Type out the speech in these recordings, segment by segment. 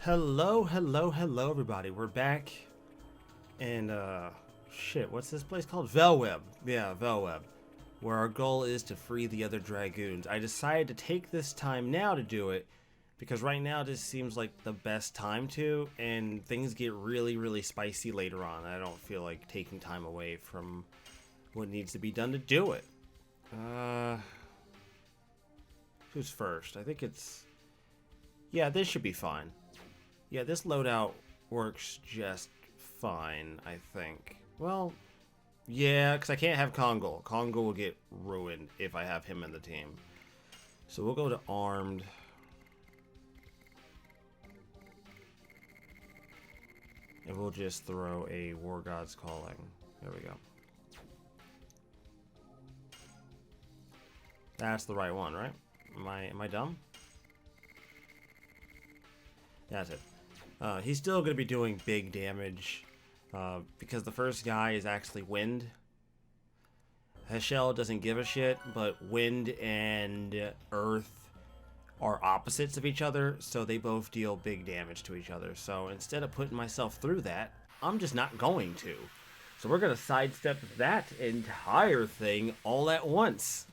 Hello, everybody. We're back, and shit, what's this place called? Vellweb. Yeah, Vellweb, where our goal is to free the other Dragoons. I decided to take this time now to do it because right now this seems like the best time to, and things get really spicy later on. I don't feel like taking time away from what needs to be done to do it. Who's first? I think it's... Yeah, this should be fine. Yeah, this loadout works just fine, I think. Well, yeah, because I can't have Kongo. Kongo will get ruined if I have him in the team. So we'll go to armed. And we'll just throw a War God's Calling. There we go. That's the right one, right? Am I dumb? That's it. He's still going to be doing big damage because the first guy is actually wind. Heschel doesn't give a shit, but wind and earth are opposites of each other, so they both deal big damage to each other. So instead of putting myself through that, I'm just not going to. So we're going to sidestep that entire thing all at once.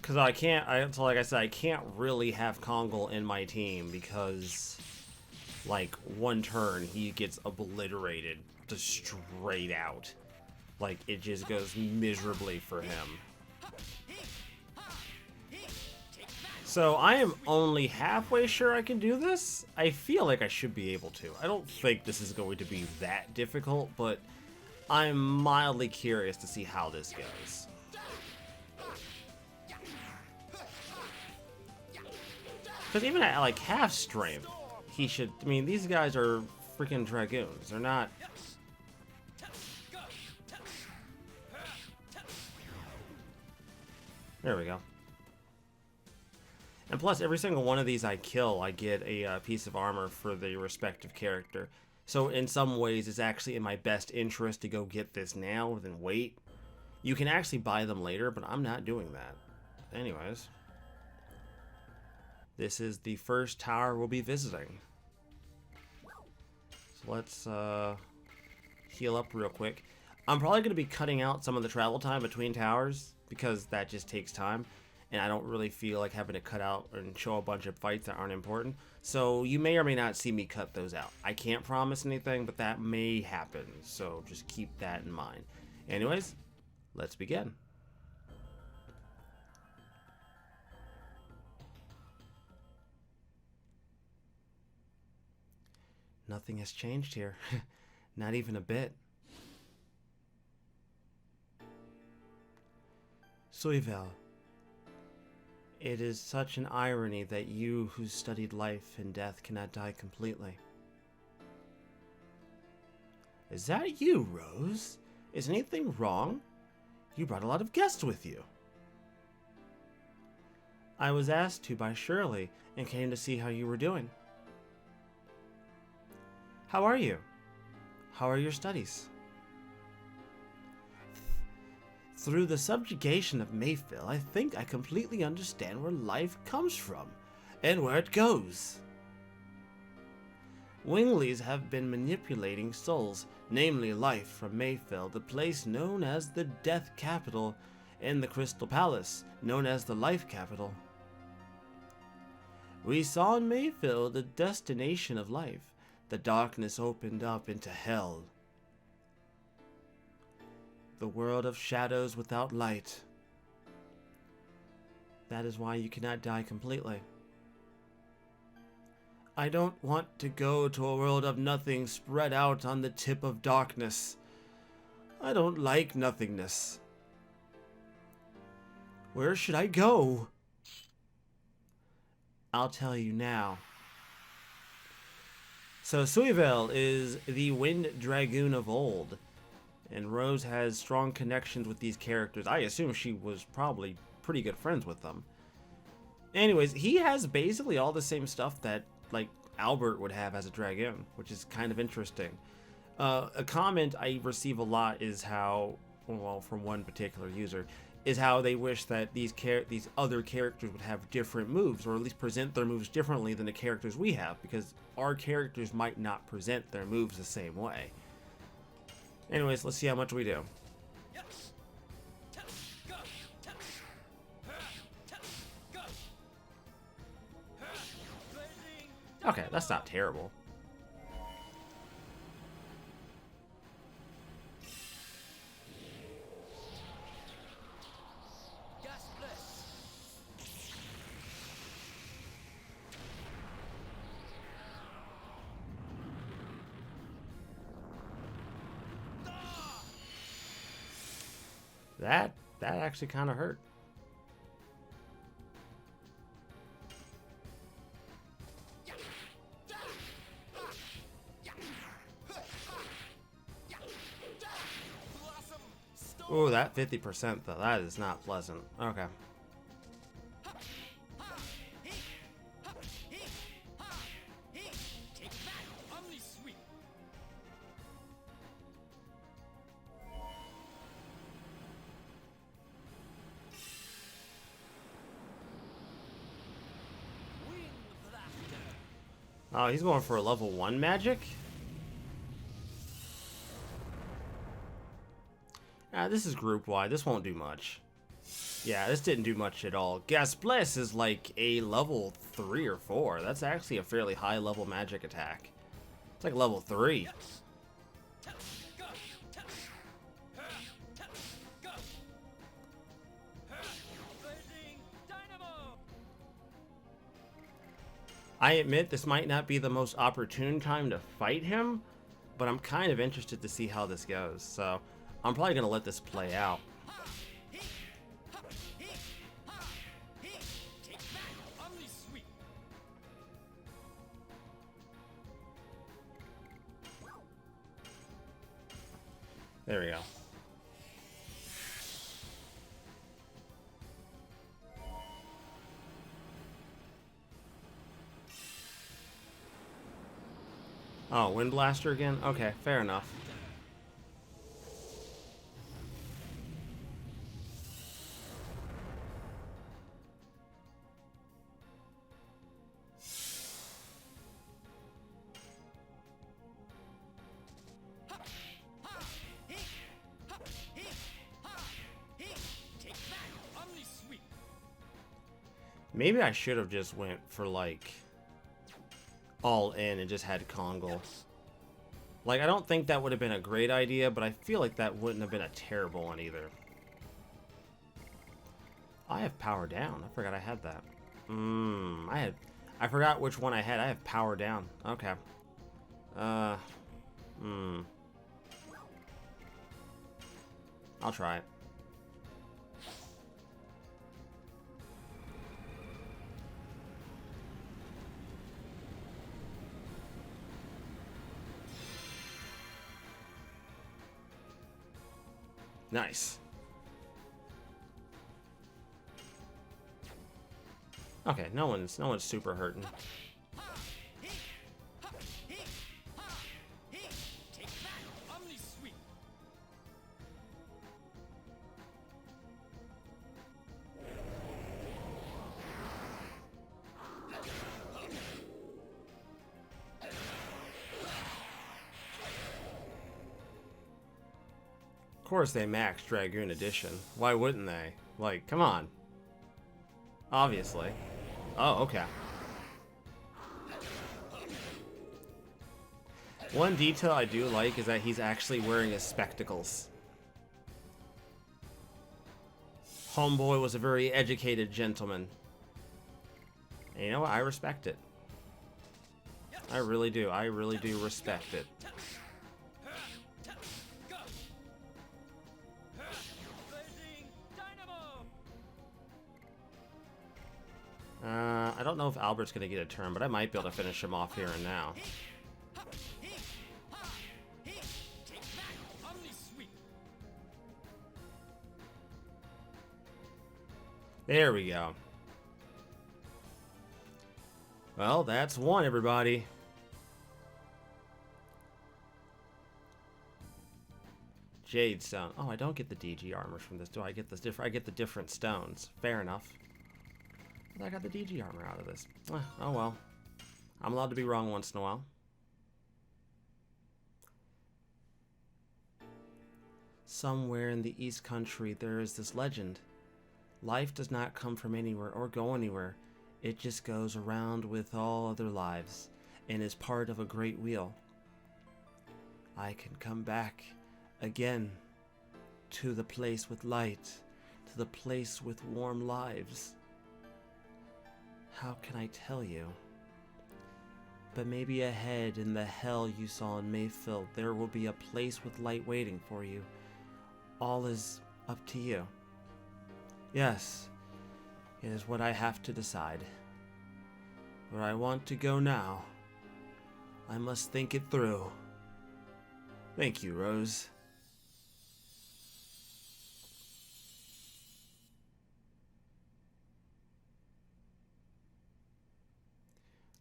Because I can't, so like I said, I can't really have Kongal in my team because, like, one turn he gets obliterated just straight out. Like, it just goes miserably for him. So I am only halfway sure I can do this. I feel like I should be able to. I don't think this is going to be that difficult, but I'm mildly curious to see how this goes. Because even at, like, half strength, he should... I mean, these guys are freaking Dragoons. They're not... There we go. And plus, every single one of these I kill, I get a piece of armor for the respective character. So in some ways, it's actually in my best interest to go get this now than wait. You can actually buy them later, but I'm not doing that. Anyways... This is the first tower we'll be visiting. So let's heal up real quick. I'm probably going to be cutting out some of the travel time between towers because that just takes time. And I don't really feel like having to cut out and show a bunch of fights that aren't important. So you may or may not see me cut those out. I can't promise anything, but that may happen. So just keep that in mind. Anyways, let's begin. Nothing has changed here. Not even a bit. Suivel. It is such an irony that you who studied life and death cannot die completely. Is that you, Rose? Is anything wrong? You brought a lot of guests with you. I was asked to by Shirley and came to see how you were doing. How are you? How are your studies? Through the subjugation of Mayfield, I think I completely understand where life comes from and where it goes. Winglies have been manipulating souls, namely life, from Mayfield, the place known as the Death Capital, and the Crystal Palace, known as the Life Capital. We saw in Mayfield the destination of life. The darkness opened up into hell. The world of shadows without light. That is why you cannot die completely. I don't want to go to a world of nothing spread out on the tip of darkness. I don't like nothingness. Where should I go? I'll tell you now. So Suivel is the Wind Dragoon of old, and Rose has strong connections with these characters. I assume she was probably pretty good friends with them. Anyways, he has basically all the same stuff that, like, Albert would have as a Dragoon, which is kind of interesting. A comment I receive a lot is how, well, from one particular user, is how they wish that these other characters would have different moves, or at least present their moves differently than the characters we have, because our characters might not present their moves the same way. Anyways, let's see how much we do. Okay, that's not terrible. That actually kind of hurt. Oh, that 50% though, that is not pleasant. Okay. Oh, he's going for a level 1 magic? This is group wide. This won't do much. Yeah, this didn't do much at all. Gas Bless is like a level 3 or 4. That's actually a fairly high level magic attack. It's like level 3. I admit this might not be the most opportune time to fight him, but I'm kind of interested to see how this goes. So I'm probably going to let this play out. There we go. Oh, Wind Blaster again? Okay, fair enough. Maybe I should have just went for like all in and just had Kongle. Like, I don't think that would have been a great idea, but I feel like that wouldn't have been a terrible one either. I have power down. I forgot I had that. I forgot which one I had. I have power down. Okay. I'll try it. Nice. Okay, no one's super hurting. Of course they maxed Dragoon Edition. Why wouldn't they? Like, come on. Obviously. Oh, okay. One detail I do like is that he's actually wearing his spectacles. Homeboy was a very educated gentleman. And you know what? I respect it. I really do. I really do respect it. I don't know if Albert's going to get a turn, but I might be able to finish him off here and now. There we go. Well, that's one, everybody. Jade stone. Oh, I don't get the DG armor from this. Do I get this different? I get the different stones. Fair enough. I got the DG armor out of this. Oh well. I'm allowed to be wrong once in a while. Somewhere in the East Country, there is this legend. Life does not come from anywhere or go anywhere. It just goes around with all other lives and is part of a great wheel. I can come back again to the place with light, to the place with warm lives. How can I tell you? But maybe ahead in the hell you saw in Mayfield, there will be a place with light waiting for you. All is up to you. Yes, it is what I have to decide. Where I want to go now, I must think it through. Thank you, Rose.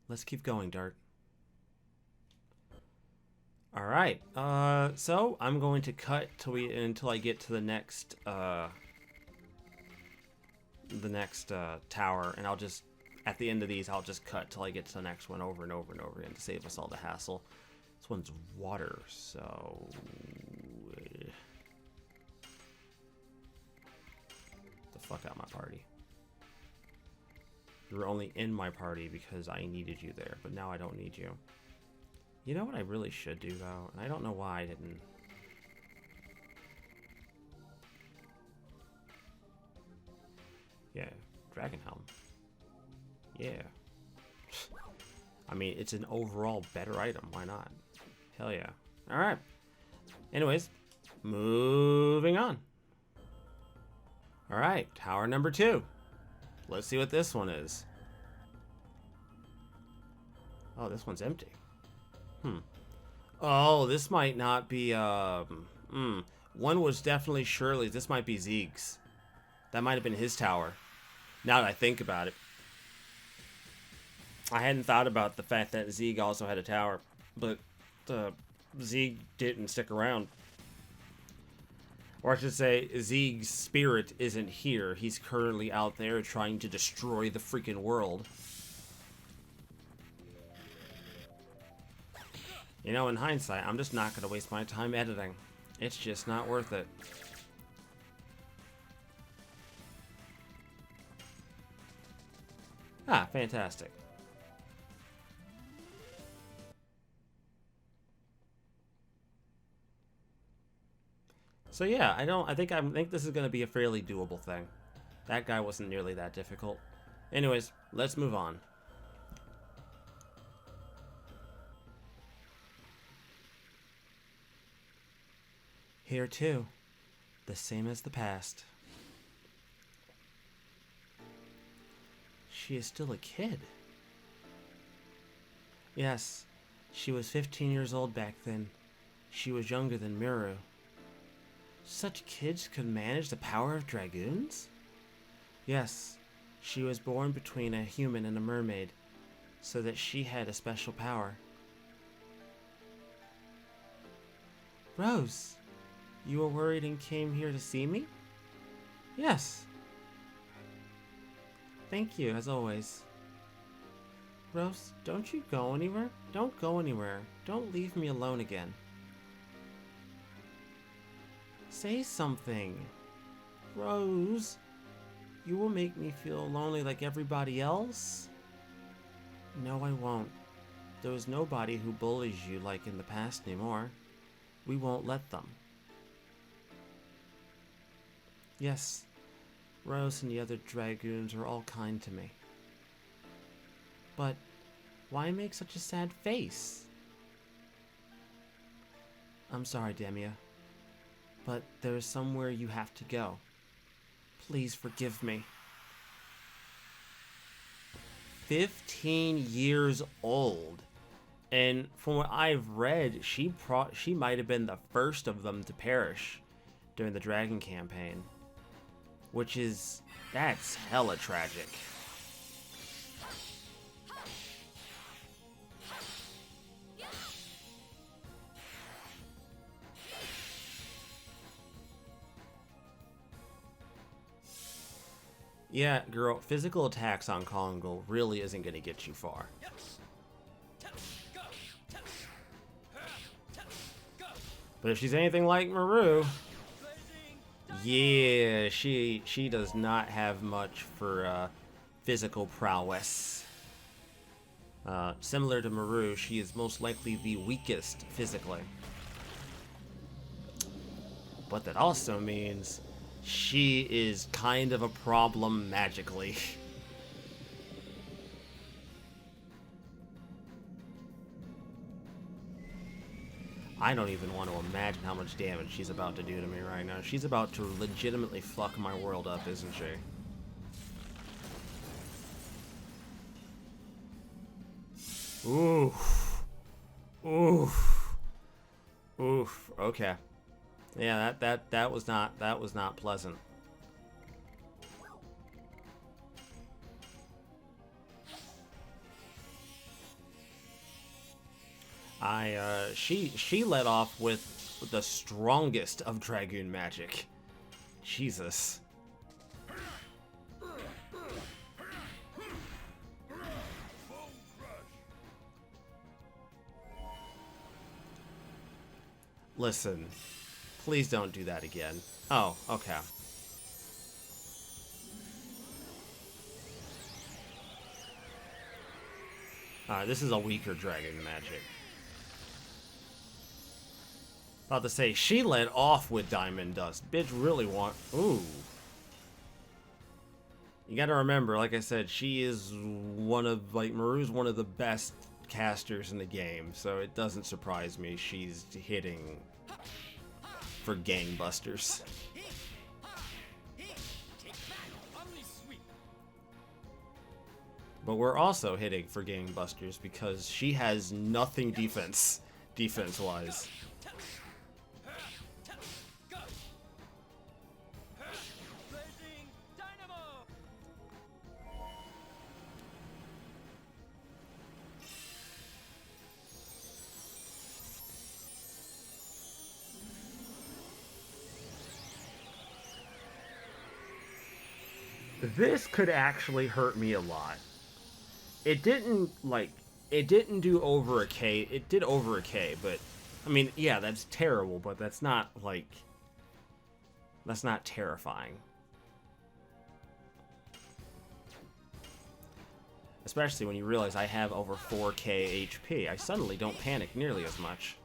Let's keep going, Dart. All right. So I'm going to cut until I get to the next tower, and I'll just at the end of these I'll just cut till I get to the next one over and over and over again to save us all the hassle. This one's water, so the fuck out my party. You were only in my party because I needed you there, but now I don't need you. You know what I really should do, though? And I don't know why I didn't. Yeah, Dragon Helm. Yeah. I mean, it's an overall better item. Why not? Hell yeah. Alright. Anyways, moving on. Alright, tower number 2. Let's see what this one is. Oh, this one's empty. Oh, this might not be, one was definitely Shirley's. This might be Zeke's. That might have been his tower. Now that I think about it. I hadn't thought about the fact that Zeke also had a tower. But, Zeke didn't stick around. Or I should say, Zeke's spirit isn't here. He's currently out there trying to destroy the freaking world. You know, in hindsight, I'm just not going to waste my time editing. It's just not worth it. Ah, fantastic. So yeah, I think this is going to be a fairly doable thing. That guy wasn't nearly that difficult. Anyways, let's move on. Here too, the same as the past. She is still a kid. Yes, she was 15 years old back then. She was younger than Miru. Such kids could manage the power of dragoons? Yes, she was born between a human and a mermaid, so that she had a special power. Rose, you were worried and came here to see me? Yes. Thank you, as always. Rose, don't you go anywhere? Don't go anywhere. Don't leave me alone again. Say something. Rose, you will make me feel lonely like everybody else? No, I won't. There is nobody who bullies you like in the past anymore. We won't let them. Yes, Rose and the other dragoons are all kind to me. But why make such a sad face? I'm sorry, Demia, but there is somewhere you have to go. Please forgive me. 15 years old. And from what I've read, she might have been the first of them to perish during the Dragon campaign. Which is, that's hella tragic. Yeah, girl, physical attacks on Kongo really isn't going to get you far. But if she's anything like Maru, yeah, she does not have much for physical prowess. Similar to Maru, she is most likely the weakest physically. But that also means she is kind of a problem magically. I don't even want to imagine how much damage she's about to do to me right now. She's about to legitimately fuck my world up, isn't she? Oof. Oof. Oof. Okay. Yeah, that was not pleasant. She let off with the strongest of Dragoon magic. Jesus. Listen, please don't do that again. Oh, okay. This is a weaker Dragon magic. About to say, she led off with Diamond Dust. Bitch really want... Ooh. You gotta remember, like I said, she is one of... Like, Maru's one of the best casters in the game, so it doesn't surprise me she's hitting for gangbusters. But we're also hitting for gangbusters because she has nothing defense-wise. This could actually hurt me a lot. It didn't, like, it didn't do over a K. It did over a K, but, I mean, yeah, that's terrible, but that's not, like, that's not terrifying. Especially when you realize I have over 4K HP. I suddenly don't panic nearly as much.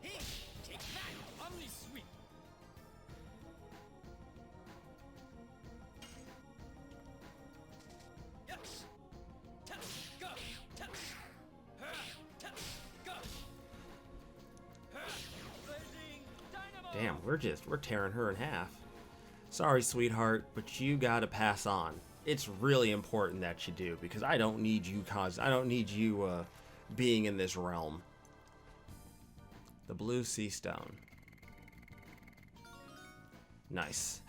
Damn, we're tearing her in half. Sorry, sweetheart, but you gotta pass on. It's really important that you do, because I don't need you being in this realm. The blue sea stone. Nice.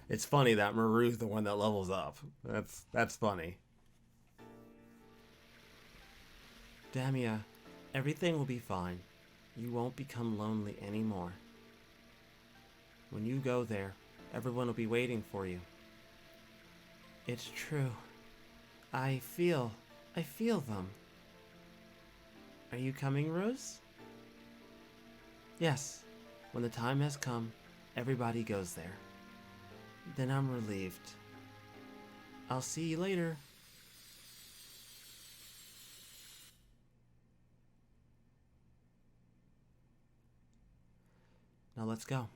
It's funny that Maru's the one that levels up. That's funny. Damia, everything will be fine. You won't become lonely anymore. When you go there, everyone will be waiting for you. It's true. I feel them. Are you coming, Rose? Yes. When the time has come, everybody goes there. Then I'm relieved. I'll see you later. Now let's go.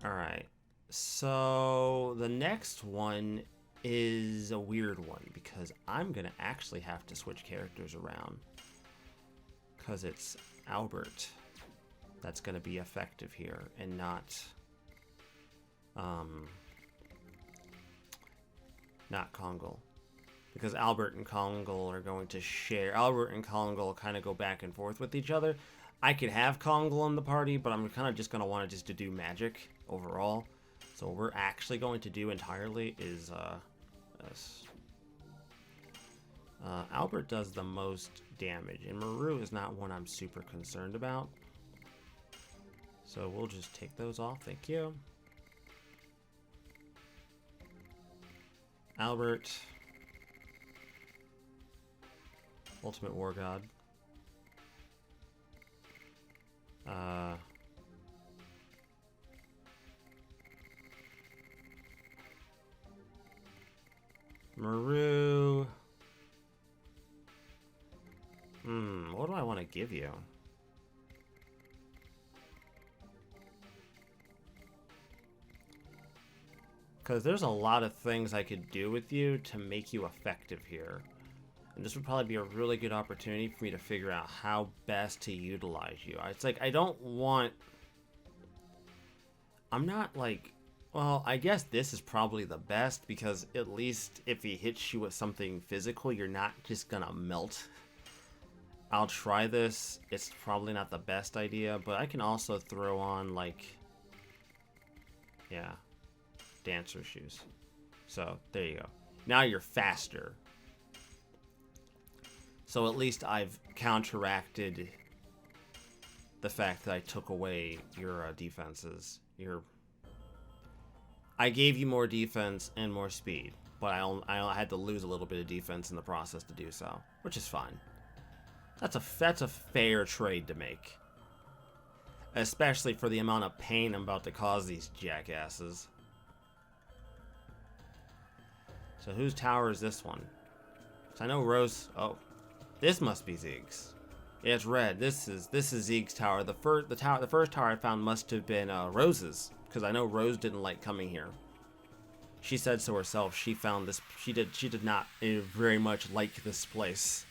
Alright, so the next one is a weird one because I'm going to actually have to switch characters around because it's Albert that's going to be effective here and not Kongal, because Albert and Kongal are going to share. Albert and Kongal kind of go back and forth with each other. I could have Kongal in the party, but I'm kind of just going to want to do magic overall. So what we're actually going to do entirely is this. Albert does the most damage, and Maru is not one I'm super concerned about. So we'll just take those off, thank you. Albert. Ultimate War God. Maru. What do I want to give you? Because there's a lot of things I could do with you to make you effective here. And this would probably be a really good opportunity for me to figure out how best to utilize you. It's like, I don't want... I'm not like... Well, I guess this is probably the best, because at least if he hits you with something physical, you're not just gonna melt. I'll try this. It's probably not the best idea, but I can also throw on, like... Yeah. Dancer shoes. So, there you go. Now you're faster. So at least I've counteracted the fact that I took away your defenses. I gave you more defense and more speed, but I had to lose a little bit of defense in the process to do so, which is fine. That's a fair trade to make, especially for the amount of pain I'm about to cause these jackasses. So whose tower is this one? So I know Rose. Oh, this must be Zeke's. Yeah, it's red. This is Zeke's tower. The first tower I found must have been Rose's, because I know Rose didn't like coming here. She said so herself. She found this. She did not very much like this place.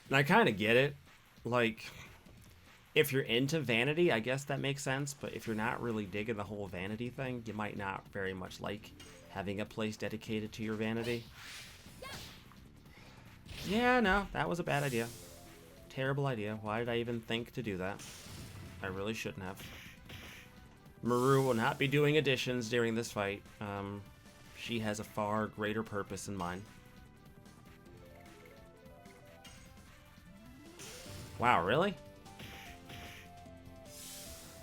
And I kind of get it. Like, if you're into vanity, I guess that makes sense. But if you're not really digging the whole vanity thing, you might not very much like having a place dedicated to your vanity. Yeah, no, that was a bad idea. Terrible idea. Why did I even think to do that? I really shouldn't have. Maru will not be doing additions during this fight. She has a far greater purpose in mind. Wow, really?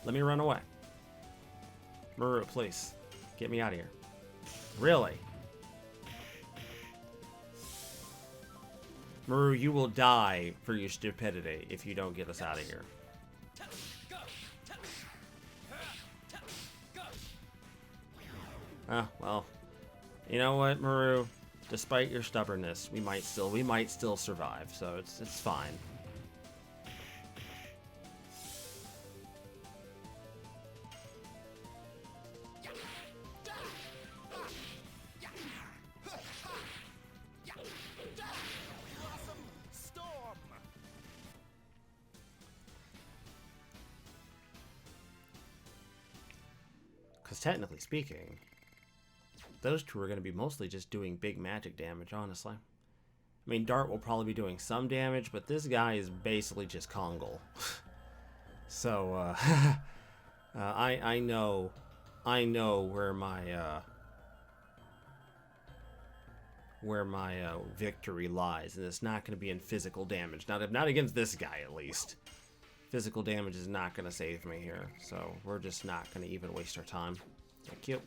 Let me run away. Maru, please. Get me out of here. Really? Maru, you will die for your stupidity if you don't get us out of here. Ah, well. You know what, Maru? Despite your stubbornness, we might still survive, so it's fine. Because technically speaking, those two are going to be mostly just doing big magic damage, honestly. I mean, Dart will probably be doing some damage, but this guy is basically just Kongal. So, I know where my victory lies, and it's not going to be in physical damage. Not against this guy, at least. Physical damage is not going to save me here, so we're just not going to even waste our time. Thank you.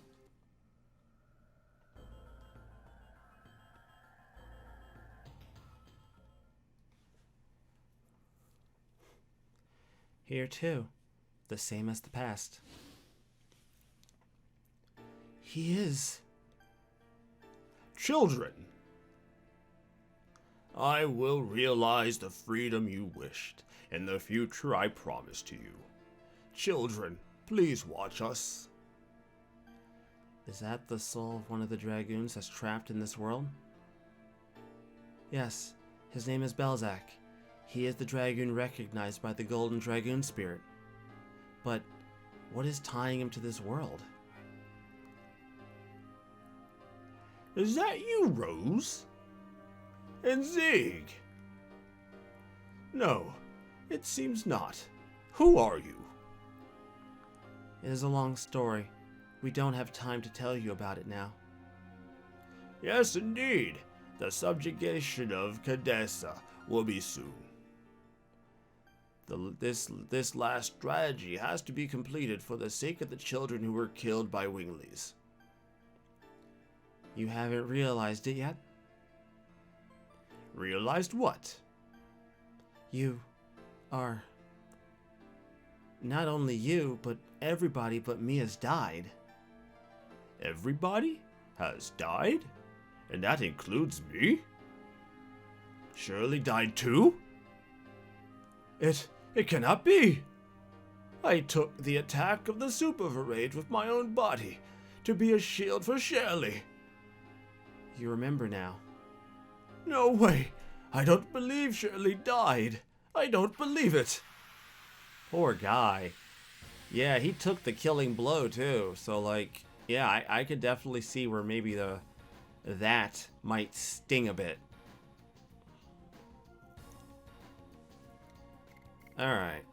Here too, the same as the past. He is. Children, I will realize the freedom you wished. In the future, I promise to you. Children, please watch us. Is that the soul of one of the Dragoons that's trapped in this world? Yes, his name is Belzac. He is the Dragoon recognized by the Golden Dragoon Spirit. But what is tying him to this world? Is that you, Rose? And Zig? No. It seems not. Who are you? It is a long story. We don't have time to tell you about it now. Yes, indeed. The subjugation of Cadessa will be soon. This last strategy has to be completed for the sake of the children who were killed by Winglies. You haven't realized it yet? Realized what? You are... Not only you, but everybody but me has died. Everybody has died? And that includes me? Shirley died too? It cannot be! I took the attack of the super rage with my own body to be a shield for Shirley. You remember now? No way! I don't believe Shirley died. I don't believe it. Poor guy. Yeah, he took the killing blow too. So like, yeah, I could definitely see where maybe that might sting a bit. Alright.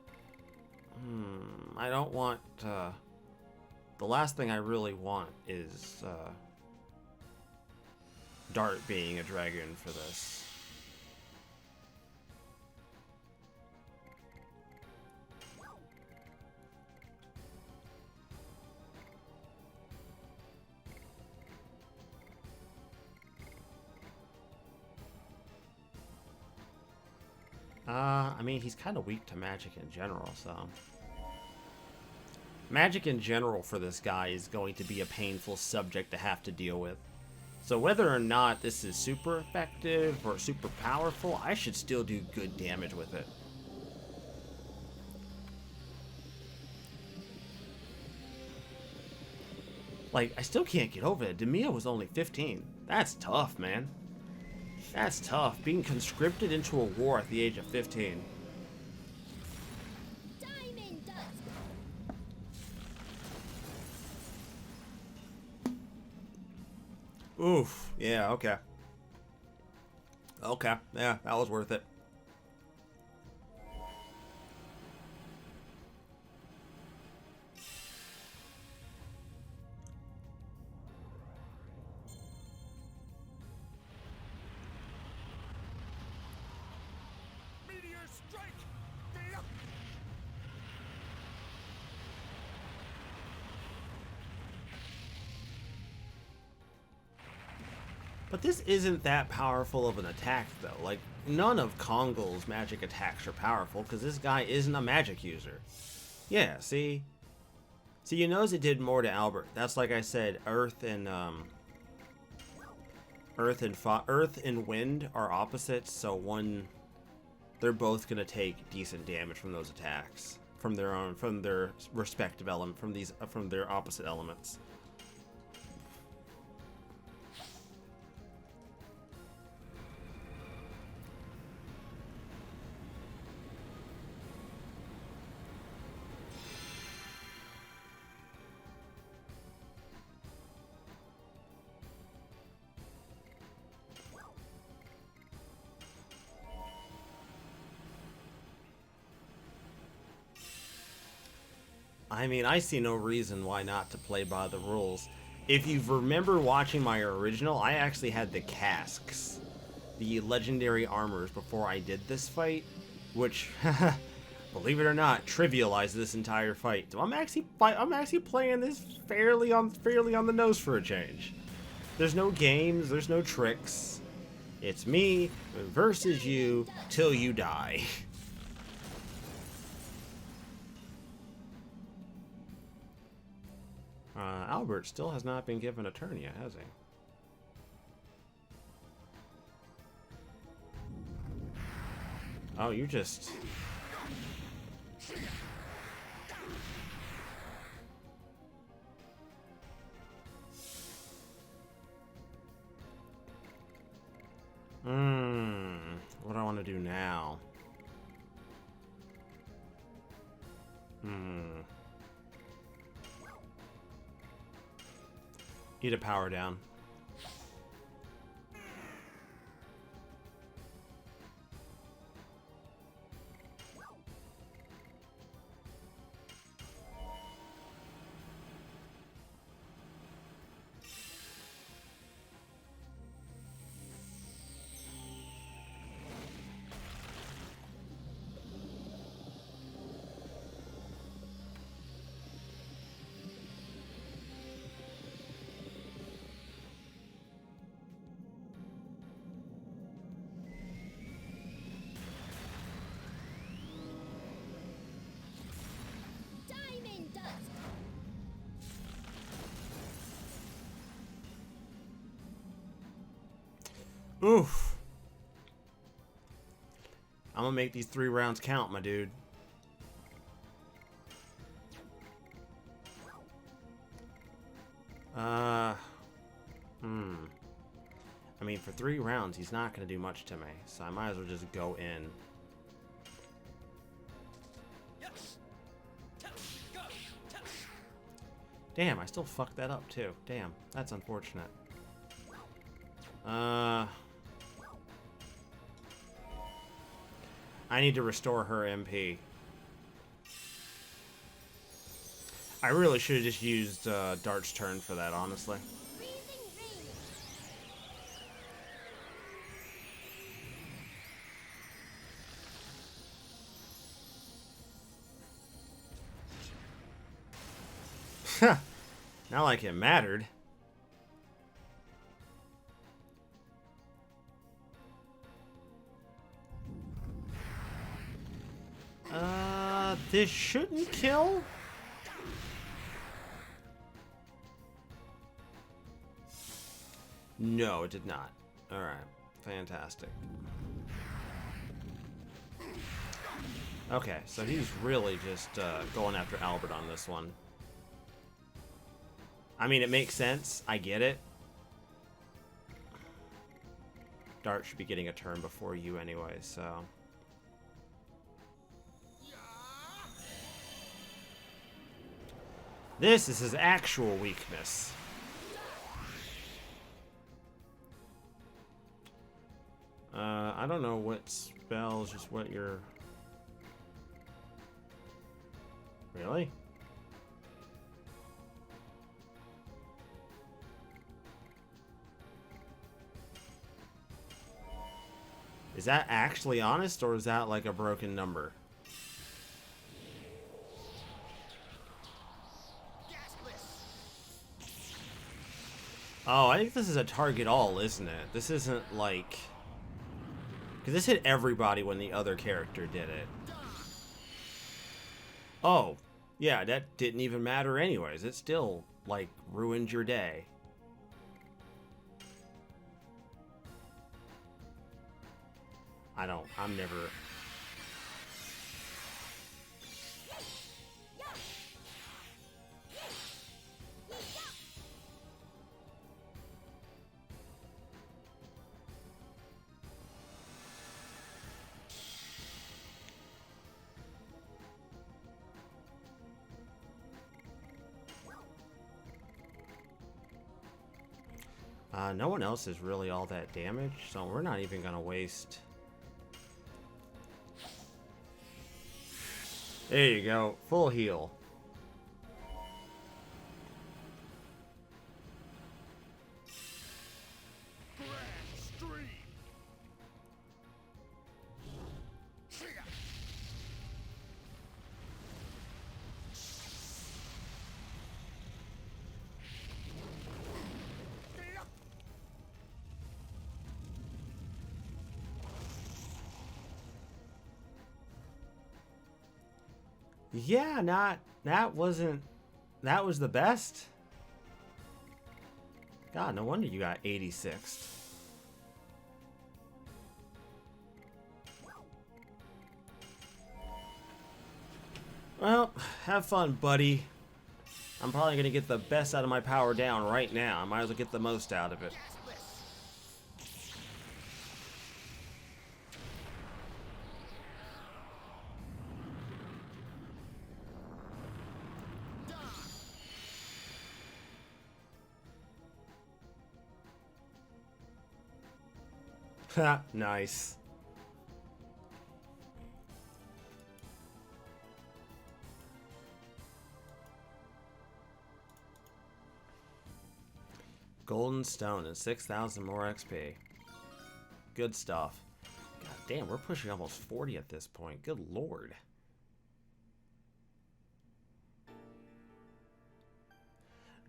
I don't want, the last thing I really want is, Dart being a dragoon for this. I mean, he's kind of weak to magic in general, so... Magic in general for this guy is going to be a painful subject to have to deal with. So whether or not this is super effective or super powerful, I should still do good damage with it. Like, I still can't get over it. Demia was only 15. That's tough, man. That's tough. Being conscripted into a war at the age of 15. Oof. Yeah, okay. Okay. Yeah, that was worth it. But this isn't that powerful of an attack, though. Like, none of Kongol's magic attacks are powerful, because this guy isn't a magic user. Yeah, see? See, you notice it did more to Albert. That's like I said, Earth and Wind are opposites, so they're both gonna take decent damage from those attacks. From their respective element, from their opposite elements. I mean, I see no reason why not to play by the rules. If you remember watching my original, I actually had the casks, the legendary armors, before I did this fight, which, believe it or not, trivialized this entire fight. So I'm actually playing this fairly on the nose for a change. There's no games, there's no tricks. It's me versus you till you die. Albert still has not been given a turn yet, has he? Oh, you just... What do I want to do now? Need a power down. Oof. I'm gonna make these 3 rounds count, my dude. I mean, for 3 rounds, he's not gonna do much to me, so I might as well just go in. Damn, I still fucked that up too. Damn, that's unfortunate. I need to restore her MP. I really should have just used Dart's turn for that, honestly. Not like it mattered. This shouldn't kill? No, it did not. Alright, fantastic. Okay, so he's really just going after Albert on this one. I mean, it makes sense. I get it. Dart should be getting a turn before you anyway, so... This is his actual weakness. I don't know what spells, just what you're... Really? Is that actually honest, or is that like a broken number? Oh, I think this is a target all, isn't it? This isn't like... Because this hit everybody when the other character did it. Oh, yeah, that didn't even matter anyways. It still, like, ruined your day. I'm never... no one else is really all that damaged, so we're not even gonna waste... There you go. Full heal. Yeah, that was the best. God, no wonder you got 86th. Well, have fun, buddy. I'm probably gonna get the best out of my power down right now. I might as well get the most out of it. Ha, nice. Golden stone and 6,000 more XP. Good stuff. God damn, we're pushing almost 40 at this point. Good lord.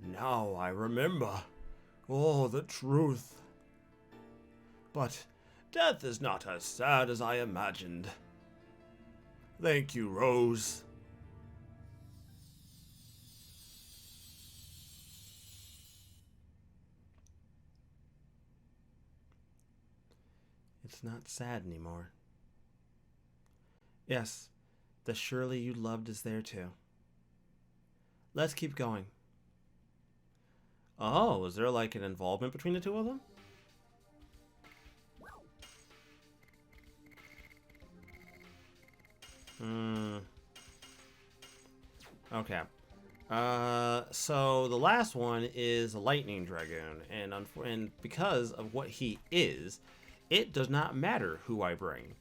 Now I remember. Oh, the truth. But death is not as sad as I imagined. Thank you, Rose. It's not sad anymore. Yes, the Shirley you loved is there too. Let's keep going. Oh, is there like an involvement between the two of them? Okay. So the last one is a lightning dragoon, and because of what he is, it does not matter who I bring,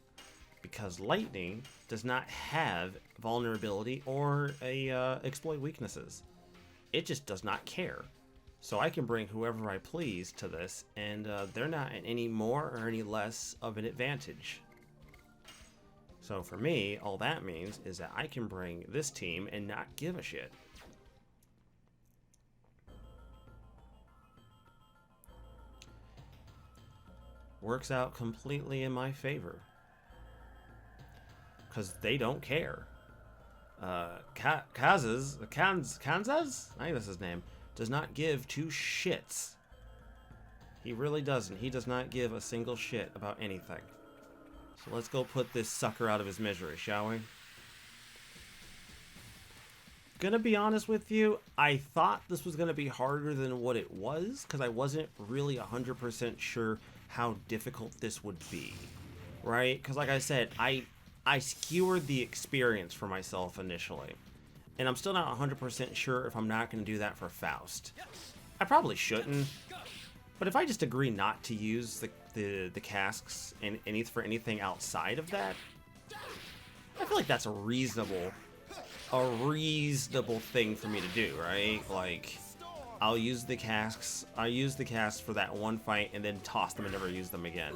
because lightning does not have vulnerability or exploit weaknesses. It just does not care. So I can bring whoever I please to this, and they're not at any more or any less of an advantage. So for me, all that means is that I can bring this team and not give a shit. Works out completely in my favor. Because they don't care. Kansas, I think that's his name, does not give two shits. He really doesn't. He does not give a single shit about anything. So let's go put this sucker out of his misery, shall we? Gonna be honest with you, I thought this was gonna be harder than what it was, because I wasn't really 100% sure how difficult this would be, right? Because like I said, I skewered the experience for myself initially, and I'm still not 100% sure if I'm not going to do that for Faust. I probably shouldn't, but if I just agree not to use the casks and for anything outside of that, I feel like that's a reasonable thing for me to do, right? Like, I'll use the casks for that one fight and then toss them and never use them again.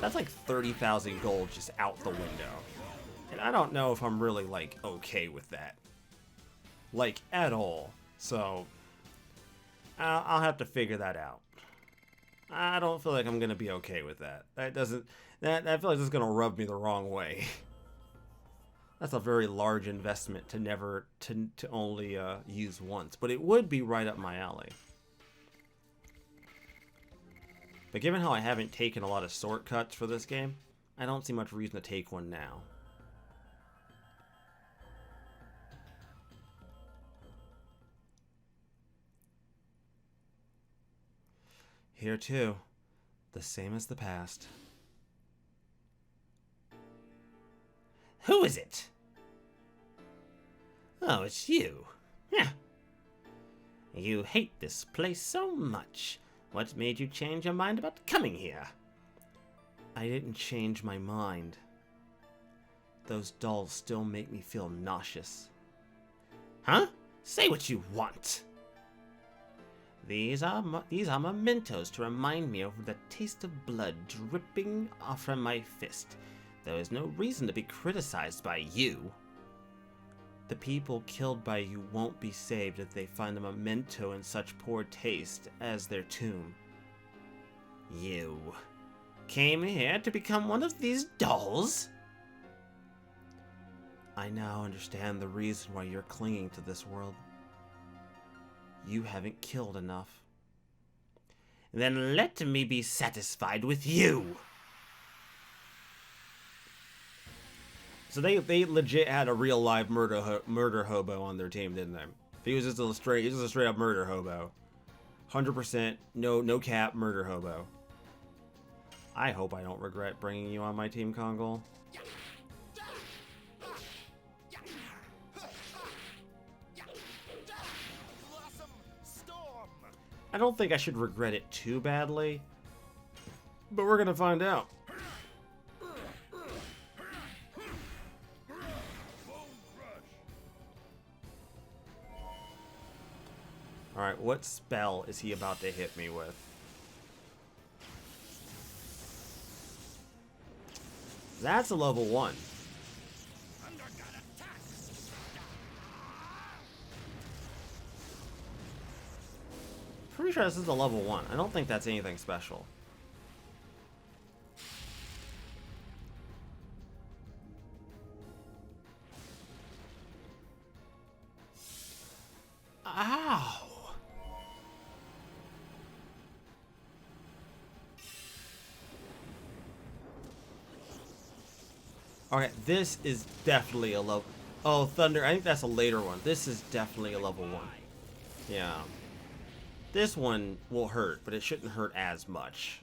That's like 30,000 gold just out the window. And I don't know if I'm really, like, okay with that. Like, at all. So, I'll have to figure that out. I don't feel like I'm gonna be okay with that. I feel like this is gonna rub me the wrong way. That's a very large investment to only use once, but it would be right up my alley. But given how I haven't taken a lot of shortcuts for this game, I don't see much reason to take one now. Here too, the same as the past. Who is it? Oh, it's you. Yeah. You hate this place so much. What made you change your mind about coming here? I didn't change my mind. Those dolls still make me feel nauseous. Huh? Say what you want. These are mementos to remind me of the taste of blood dripping off from my fist. There is no reason to be criticized by you. The people killed by you won't be saved if they find a memento in such poor taste as their tomb. You came here to become one of these dolls? I now understand the reason why you're clinging to this world. You haven't killed enough. Then let me be satisfied with you. So they legit had a real live murder hobo on their team, didn't they? He was just a straight up murder hobo. 100% no cap murder hobo. I hope I don't regret bringing you on my team, Kongol. I don't think I should regret it too badly, but we're gonna find out. Alright, what spell is he about to hit me with? That's a level 1. Pretty sure this is a level 1. I don't think that's anything special. Ow! Okay, this is definitely a level... Oh, Thunder, I think that's a later one. This is definitely a level 1. Yeah. This one will hurt, but it shouldn't hurt as much.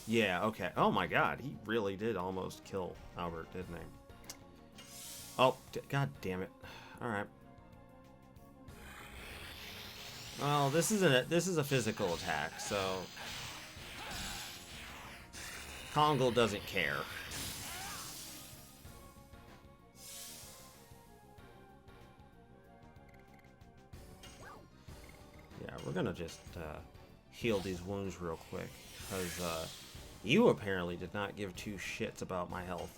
Yeah, okay. Oh my god, he really did almost kill Albert, didn't he? Oh, god damn it. Alright. Well, this is a physical attack, so... Kongal doesn't care. Yeah, we're gonna just heal these wounds real quick, because you apparently did not give two shits about my health.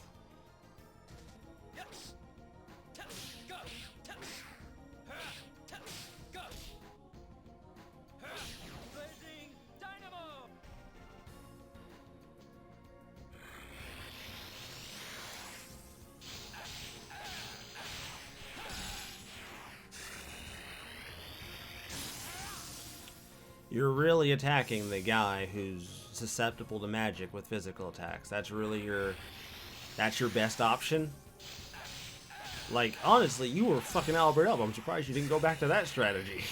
You're really attacking the guy who's susceptible to magic with physical attacks. That's really that's your best option? Like, honestly, you were fucking Albert up. I'm surprised you didn't go back to that strategy.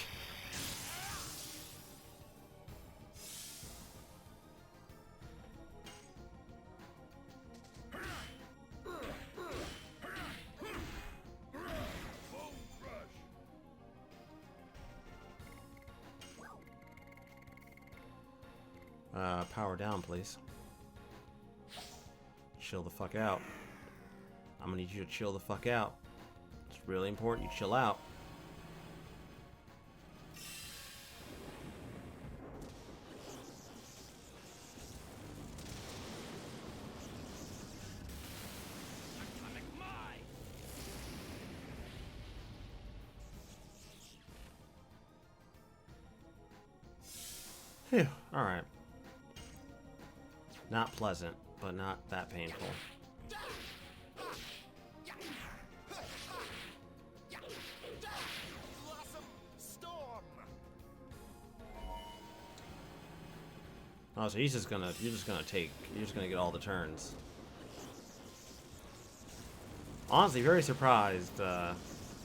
Power down, please. Chill the fuck out. I'm gonna need you to chill the fuck out. It's really important you chill out. Phew, alright. Not pleasant, but not that painful. Oh, so you're just gonna get all the turns. Honestly, very surprised.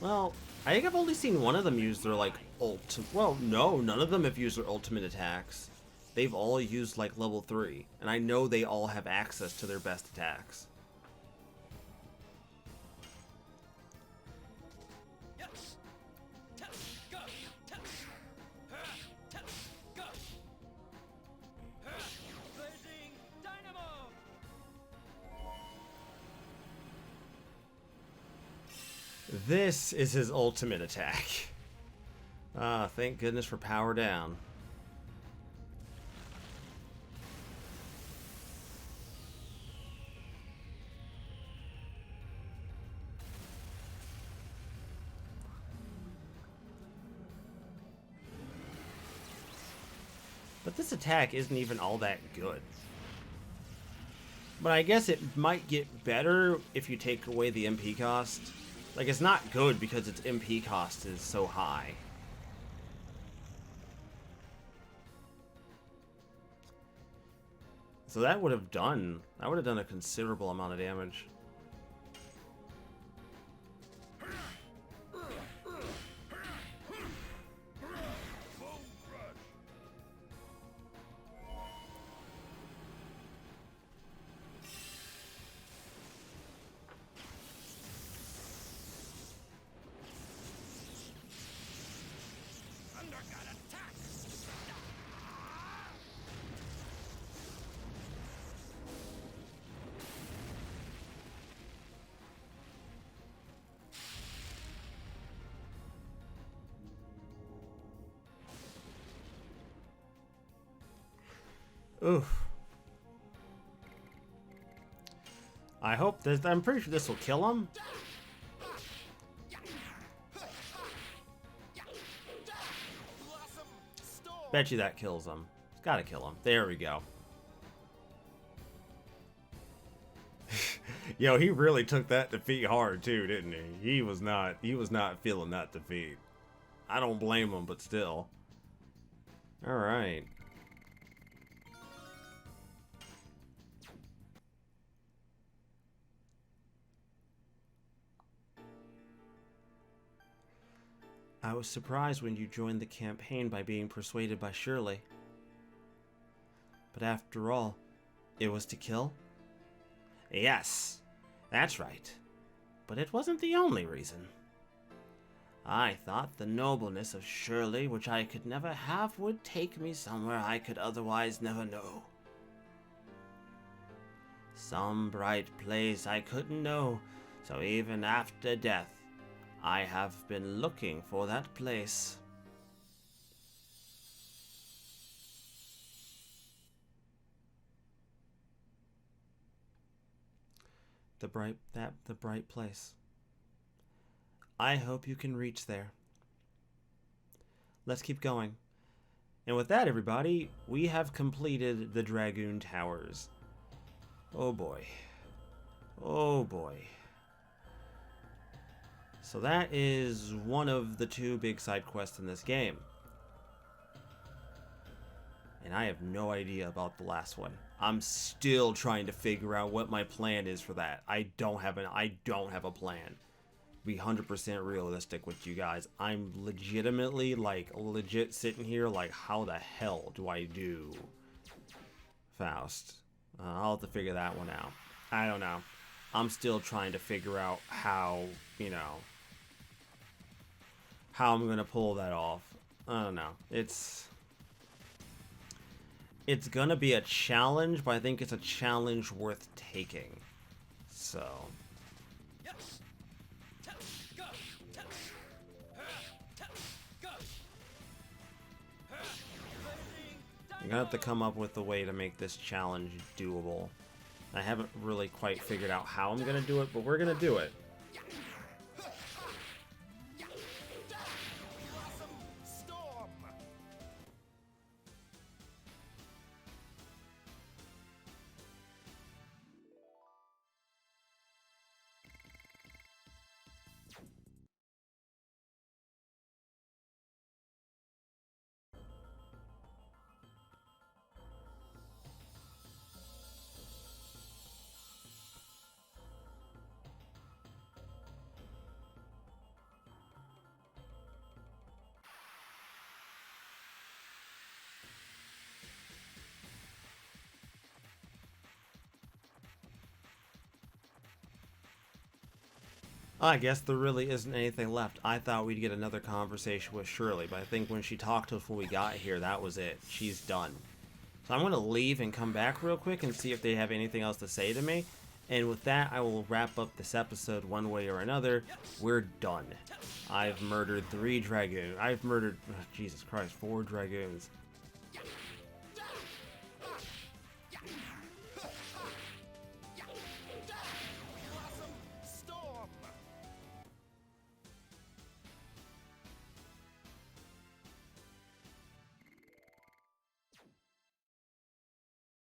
Well, I think I've only seen one of them use their, like, well, no, none of them have used their ultimate attacks. They've all used, like, level 3. And I know they all have access to their best attacks. This is his ultimate attack. Ah, thank goodness for power down. But this attack isn't even all that good. But I guess it might get better if you take away the MP cost. Like, it's not good because its MP cost is so high. So that would have done a considerable amount of damage. Oof. I hope this. I'm pretty sure this will kill him. Bet you that kills him. It's gotta kill him. There we go. Yo, he really took that defeat hard too, didn't he? He was not feeling that defeat. I don't blame him, but still. All right. was surprised when you joined the campaign by being persuaded by Shirley. But after all, it was to kill? Yes, that's right. But it wasn't the only reason. I thought the nobleness of Shirley, which I could never have, would take me somewhere I could otherwise never know. Some bright place I couldn't know, so even after death, I have been looking for that place. The bright place. I hope you can reach there. Let's keep going. And with that, everybody, we have completed the Dragoon Towers. Oh boy. Oh boy. So that is one of the 2 big side quests in this game. And I have no idea about the last one. I'm still trying to figure out what my plan is for that. I don't have a plan. Be 100% realistic with you guys. I'm legitimately, legit sitting here like, how the hell do I do Faust? I'll have to figure that one out. I don't know. I'm still trying to figure out how, how I'm gonna pull that off. I don't know. It's gonna be a challenge, but I think it's a challenge worth taking. So I'm gonna have to come up with a way to make this challenge doable. I haven't really quite figured out how I'm gonna do it, but we're gonna do it. I guess there really isn't anything left. I thought we'd get another conversation with Shirley, but I think when she talked to us when we got here, that was it. She's done. So I'm going to leave and come back real quick and see if they have anything else to say to me. And with that, I will wrap up this episode one way or another. We're done. I've murdered 3 Dragoons. I've murdered, Jesus Christ, 4 Dragoons.